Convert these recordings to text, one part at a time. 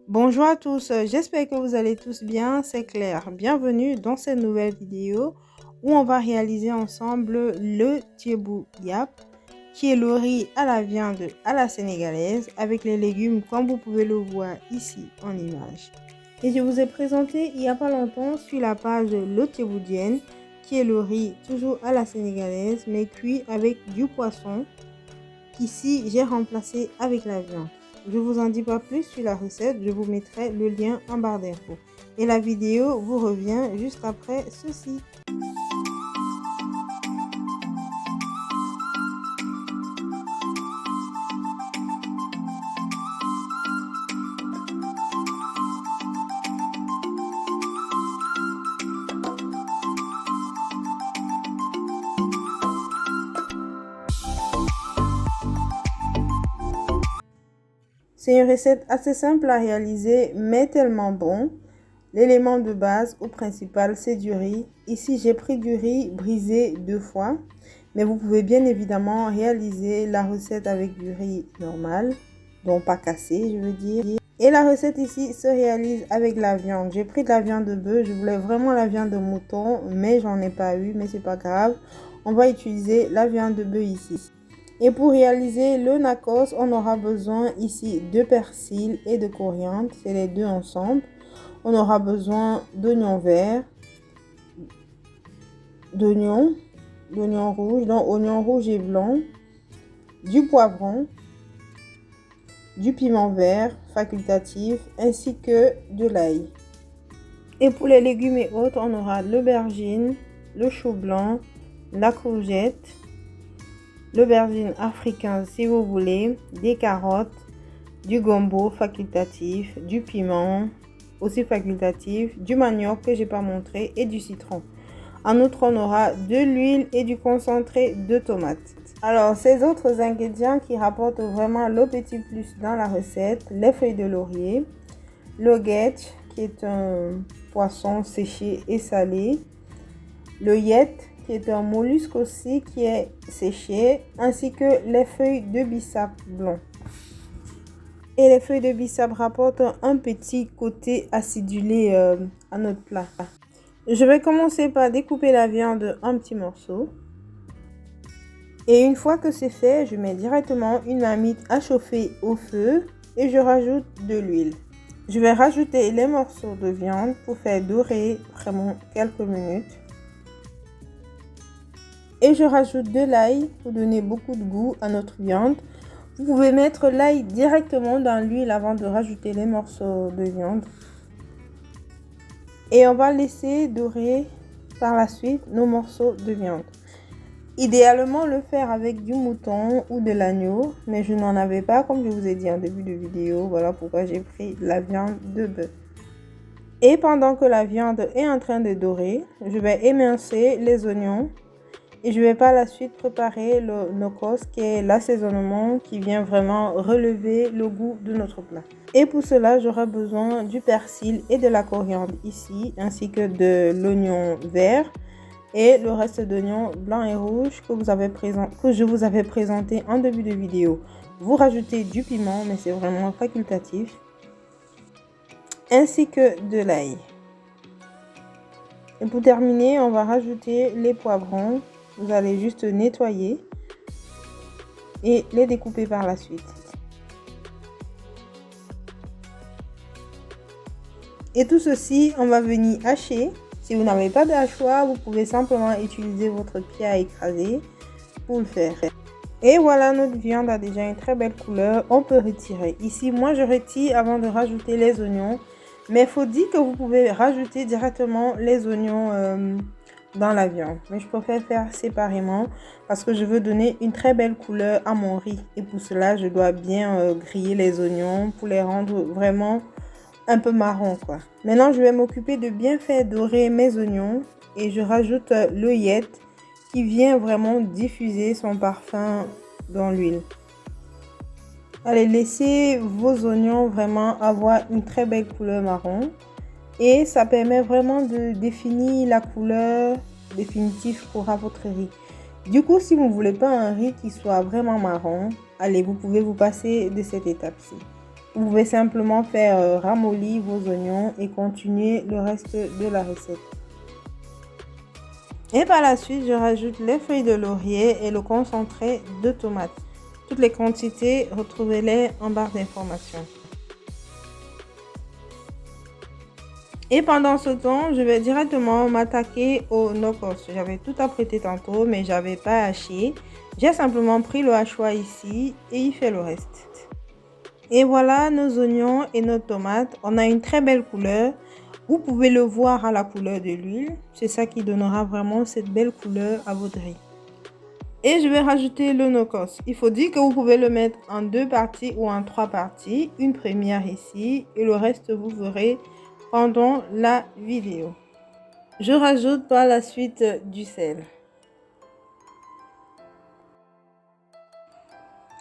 Bonjour à tous, j'espère que vous allez tous bien, c'est Claire. Bienvenue dans cette nouvelle vidéo où on va réaliser ensemble le thiebou yap, qui est le riz à la viande à la sénégalaise avec les légumes comme vous pouvez le voir ici en image. Et je vous ai présenté il n'y a pas longtemps sur la page le thieboudienne, qui est le riz toujours à la sénégalaise mais cuit avec du poisson. Ici, j'ai remplacé avec la viande. Je vous en dis pas plus sur la recette, je vous mettrai le lien en barre d'infos. Et la vidéo vous revient juste après ceci. C'est une recette assez simple à réaliser, mais tellement bon. L'élément de base ou principal, c'est du riz. Ici, j'ai pris du riz brisé 2 fois. Mais vous pouvez bien évidemment réaliser la recette avec du riz normal, donc pas cassé, je veux dire. Et la recette ici se réalise avec la viande. J'ai pris de la viande de bœuf. Je voulais vraiment la viande de mouton, mais j'en ai pas eu, mais c'est pas grave. On va utiliser la viande de bœuf ici. Et pour réaliser le nachos, on aura besoin ici de persil et de coriandre. C'est les deux ensemble. On aura besoin d'oignons verts, d'oignons rouges, donc oignons rouges et blancs, du poivron, du piment vert facultatif ainsi que de l'ail. Et pour les légumes et autres, on aura l'aubergine, le chou blanc, la courgette, l'aubergine africaine si vous voulez, des carottes, du gombo facultatif, du piment aussi facultatif, du manioc que j'ai pas montré et du citron. En outre, on aura de l'huile et du concentré de tomate. Alors, ces autres ingrédients qui rapportent vraiment le petit plus dans la recette, les feuilles de laurier, le guetch qui est un poisson séché et salé, le yet qui est un mollusque aussi qui est séché, ainsi que les feuilles de bissap blanc. Et les feuilles de bissap rapportent un petit côté acidulé à notre plat. Je vais commencer par découper la viande en petits morceaux. Et une fois que c'est fait, je mets directement une marmite à chauffer au feu et je rajoute de l'huile. Je vais rajouter les morceaux de viande pour faire dorer vraiment quelques minutes. Et je rajoute de l'ail pour donner beaucoup de goût à notre viande. Vous pouvez mettre l'ail directement dans l'huile avant de rajouter les morceaux de viande. Et on va laisser dorer par la suite nos morceaux de viande. Idéalement le faire avec du mouton ou de l'agneau, mais je n'en avais pas comme je vous ai dit en début de vidéo. Voilà pourquoi j'ai pris de la viande de bœuf. Et pendant que la viande est en train de dorer, je vais émincer les oignons. Et je vais par la suite préparer le nachos qui est l'assaisonnement qui vient vraiment relever le goût de notre plat. Et pour cela, j'aurai besoin du persil et de la coriandre ici, ainsi que de l'oignon vert et le reste d'oignons blancs et rouges que je vous avais présenté en début de vidéo. Vous rajoutez du piment, mais c'est vraiment facultatif, ainsi que de l'ail. Et pour terminer, on va rajouter les poivrons. Vous allez juste nettoyer et les découper par la suite. Et tout ceci, on va venir hacher. Si vous n'avez pas de hachoir, vous pouvez simplement utiliser votre pied à écraser pour le faire. Et voilà, notre viande a déjà une très belle couleur. On peut retirer. Ici, moi, je retire avant de rajouter les oignons. Mais il faut dire que vous pouvez rajouter directement les oignons dans la viande, mais je préfère faire séparément parce que je veux donner une très belle couleur à mon riz et pour cela je dois bien griller les oignons pour les rendre vraiment un peu marron quoi. Maintenant je vais m'occuper de bien faire dorer mes oignons et je rajoute le yet qui vient vraiment diffuser son parfum dans l'huile. Allez, laissez vos oignons vraiment avoir une très belle couleur marron. Et ça permet vraiment de définir la couleur définitive qu'aura votre riz. Du coup, si vous ne voulez pas un riz qui soit vraiment marron, allez, vous pouvez vous passer de cette étape-ci. Vous pouvez simplement faire ramollir vos oignons et continuer le reste de la recette. Et par la suite, je rajoute les feuilles de laurier et le concentré de tomates. Toutes les quantités, retrouvez-les en barre d'informations. Et pendant ce temps, je vais directement m'attaquer au no-cost. J'avais tout apprêté tantôt, mais j'avais pas haché. J'ai simplement pris le hachoir ici et il fait le reste. Et voilà nos oignons et nos tomates. On a une très belle couleur. Vous pouvez le voir à la couleur de l'huile. C'est ça qui donnera vraiment cette belle couleur à votre riz. Et je vais rajouter le no-cost. Il faut dire que vous pouvez le mettre en 2 parties ou en 3 parties. Une première ici et le reste vous verrez pendant la vidéo. Je rajoute par la suite du sel.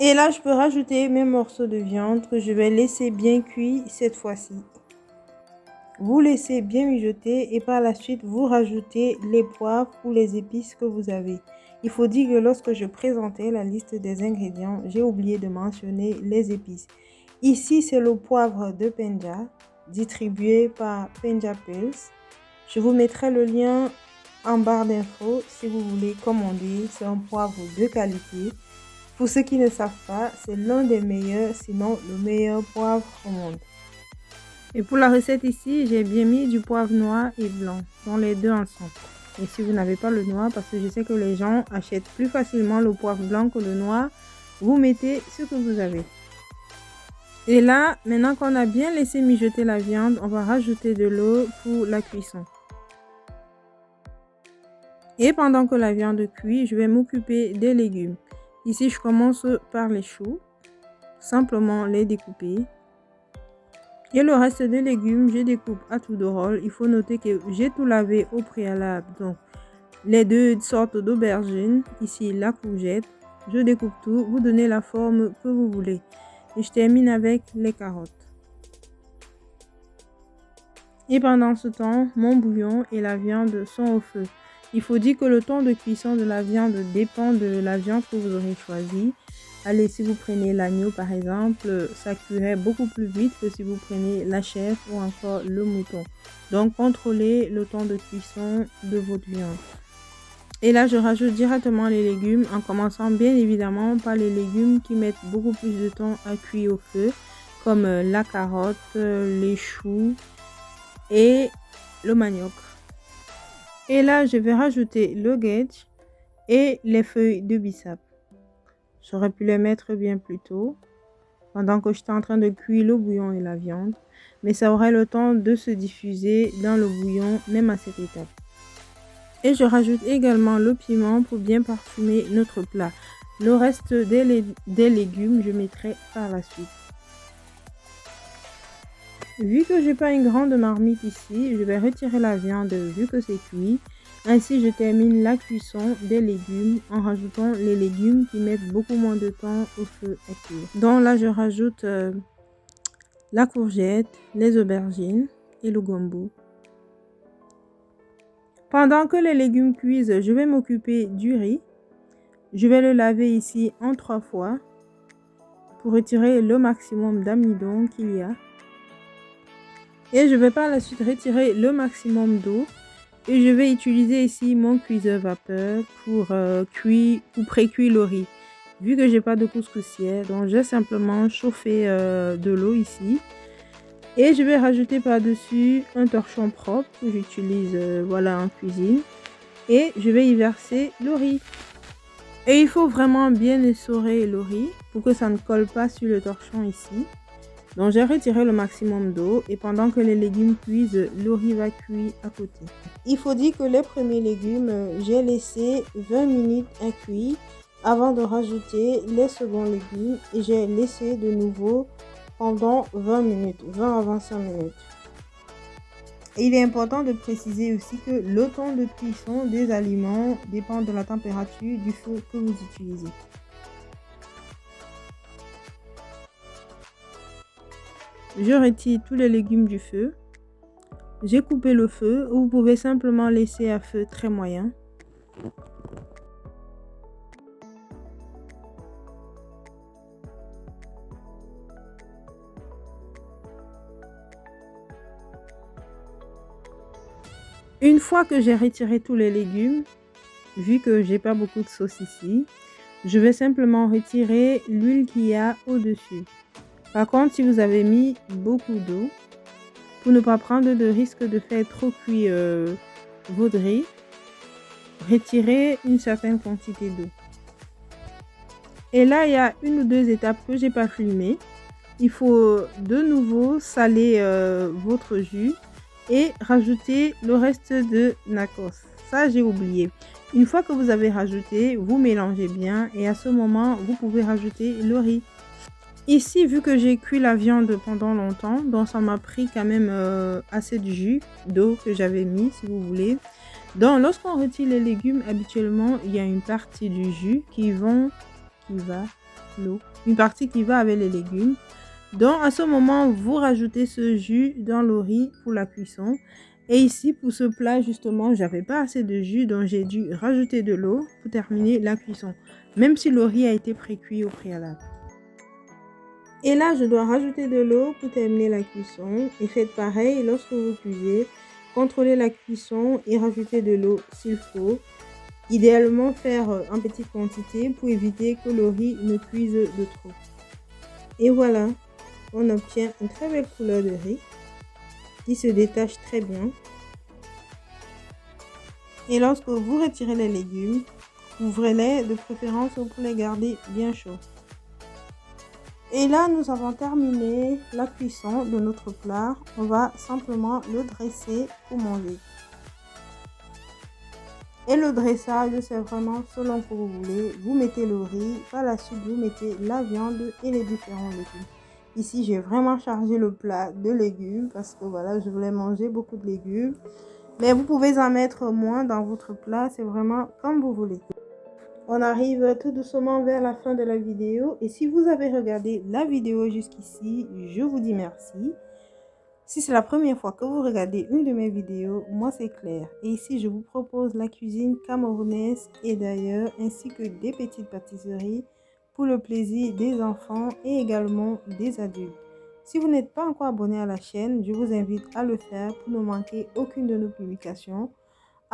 Et là, je peux rajouter mes morceaux de viande que je vais laisser bien cuire cette fois-ci. Vous laissez bien mijoter et par la suite, vous rajoutez les poivres ou les épices que vous avez. Il faut dire que lorsque je présentais la liste des ingrédients, j'ai oublié de mentionner les épices. Ici, c'est le poivre de Penja, distribué par Penja Pills. Je vous mettrai le lien en barre d'infos si vous voulez commander. C'est un poivre de qualité. Pour ceux qui ne savent pas, c'est l'un des meilleurs, sinon le meilleur poivre au monde. Et pour la recette ici, j'ai bien mis du poivre noir et blanc, dans les deux ensemble. Et si vous n'avez pas le noir, parce que je sais que les gens achètent plus facilement le poivre blanc que le noir, vous mettez ce que vous avez. Et là, maintenant qu'on a bien laissé mijoter la viande, on va rajouter de l'eau pour la cuisson. Et pendant que la viande cuit, je vais m'occuper des légumes. Ici, je commence par les choux. Simplement les découper. Et le reste des légumes, je découpe à tour de rôle. Il faut noter que j'ai tout lavé au préalable. Donc, les 2 sortes d'aubergines. Ici, la courgette. Je découpe tout. Vous donnez la forme que vous voulez. Et je termine avec les carottes. Et pendant ce temps, mon bouillon et la viande sont au feu. Il faut dire que le temps de cuisson de la viande dépend de la viande que vous aurez choisie. Allez, si vous prenez l'agneau par exemple, ça cuirait beaucoup plus vite que si vous prenez la chèvre ou encore le mouton. Donc, contrôlez le temps de cuisson de votre viande. Et là, je rajoute directement les légumes en commençant bien évidemment par les légumes qui mettent beaucoup plus de temps à cuire au feu, comme la carotte, les choux et le manioc. Et là, je vais rajouter le gedj et les feuilles de bissap. J'aurais pu les mettre bien plus tôt, pendant que j'étais en train de cuire le bouillon et la viande, mais ça aurait le temps de se diffuser dans le bouillon, même à cette étape. Et je rajoute également le piment pour bien parfumer notre plat. Le reste des légumes, je mettrai par la suite. Vu que j'ai pas une grande marmite ici, je vais retirer la viande vu que c'est cuit. Ainsi, je termine la cuisson des légumes en rajoutant les légumes qui mettent beaucoup moins de temps au feu à cuire. Donc là, je rajoute la courgette, les aubergines et le gombo. Pendant que les légumes cuisent, je vais m'occuper du riz. Je vais le laver ici en 3 fois pour retirer le maximum d'amidon qu'il y a. Et je vais par la suite retirer le maximum d'eau. Et je vais utiliser ici mon cuiseur vapeur pour pré-cuire le riz. Vu que j'ai pas de couscoussière, donc j'ai simplement chauffé de l'eau ici. Et je vais rajouter par-dessus un torchon propre que j'utilise en cuisine. Et je vais y verser le riz. Et il faut vraiment bien essorer le riz pour que ça ne colle pas sur le torchon ici. Donc j'ai retiré le maximum d'eau et pendant que les légumes cuisent, le riz va cuire à côté. Il faut dire que les premiers légumes, j'ai laissé 20 minutes à cuire avant de rajouter les seconds légumes et j'ai laissé de nouveau pendant 20 minutes, 20 à 25 minutes. Et il est important de préciser aussi que le temps de cuisson des aliments dépend de la température du feu que vous utilisez. Je retire tous les légumes du feu. J'ai coupé le feu. Vous pouvez simplement laisser à feu très moyen. Une fois que j'ai retiré tous les légumes, vu que j'ai pas beaucoup de sauce ici, je vais simplement retirer l'huile qu'il y a au-dessus. Par contre, si vous avez mis beaucoup d'eau, pour ne pas prendre de risque de faire trop cuit votre riz, retirez une certaine quantité d'eau. Et là, il y a une ou deux étapes que j'ai pas filmées. Il faut de nouveau saler votre jus et rajouter le reste de Nakos. Ça, j'ai oublié. Une fois que vous avez rajouté, vous mélangez bien et à ce moment, vous pouvez rajouter le riz. Ici, vu que j'ai cuit la viande pendant longtemps, donc ça m'a pris quand même assez de jus d'eau que j'avais mis, si vous voulez. Donc, lorsqu'on retire les légumes, habituellement, il y a une partie du jus une partie qui va avec les légumes. Donc, à ce moment, vous rajoutez ce jus dans le riz pour la cuisson. Et ici, pour ce plat, justement, j'avais pas assez de jus, donc j'ai dû rajouter de l'eau pour terminer la cuisson, même si le riz a été pré-cuit au préalable. Et là, je dois rajouter de l'eau pour terminer la cuisson. Et faites pareil lorsque vous cuisez. Contrôlez la cuisson et rajoutez de l'eau s'il faut. Idéalement, faire en petite quantité pour éviter que le riz ne cuise de trop. Et voilà, on obtient une très belle couleur de riz qui se détache très bien. Et lorsque vous retirez les légumes, ouvrez-les de préférence pour les garder bien chauds. Et là, nous avons terminé la cuisson de notre plat. On va simplement le dresser pour manger. Et le dressage, c'est vraiment selon que vous voulez. Vous mettez le riz, par la suite, vous mettez la viande et les différents légumes. Ici, j'ai vraiment chargé le plat de légumes parce que voilà, je voulais manger beaucoup de légumes. Mais vous pouvez en mettre moins dans votre plat, c'est vraiment comme vous voulez. On arrive tout doucement vers la fin de la vidéo et si vous avez regardé la vidéo jusqu'ici, je vous dis merci. Si c'est la première fois que vous regardez une de mes vidéos, moi c'est Claire et ici je vous propose la cuisine camerounaise et d'ailleurs ainsi que des petites pâtisseries pour le plaisir des enfants et également des adultes. Si vous n'êtes pas encore abonné à la chaîne, je vous invite à le faire pour ne manquer aucune de nos publications.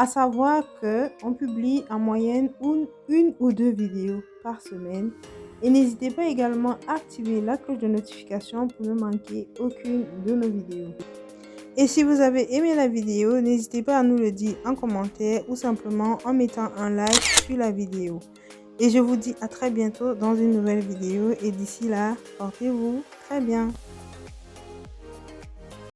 À savoir qu'on publie en moyenne une ou deux vidéos par semaine. Et n'hésitez pas également à activer la cloche de notification pour ne manquer aucune de nos vidéos. Et si vous avez aimé la vidéo, n'hésitez pas à nous le dire en commentaire ou simplement en mettant un like sur la vidéo. Et je vous dis à très bientôt dans une nouvelle vidéo. Et d'ici là, portez-vous très bien.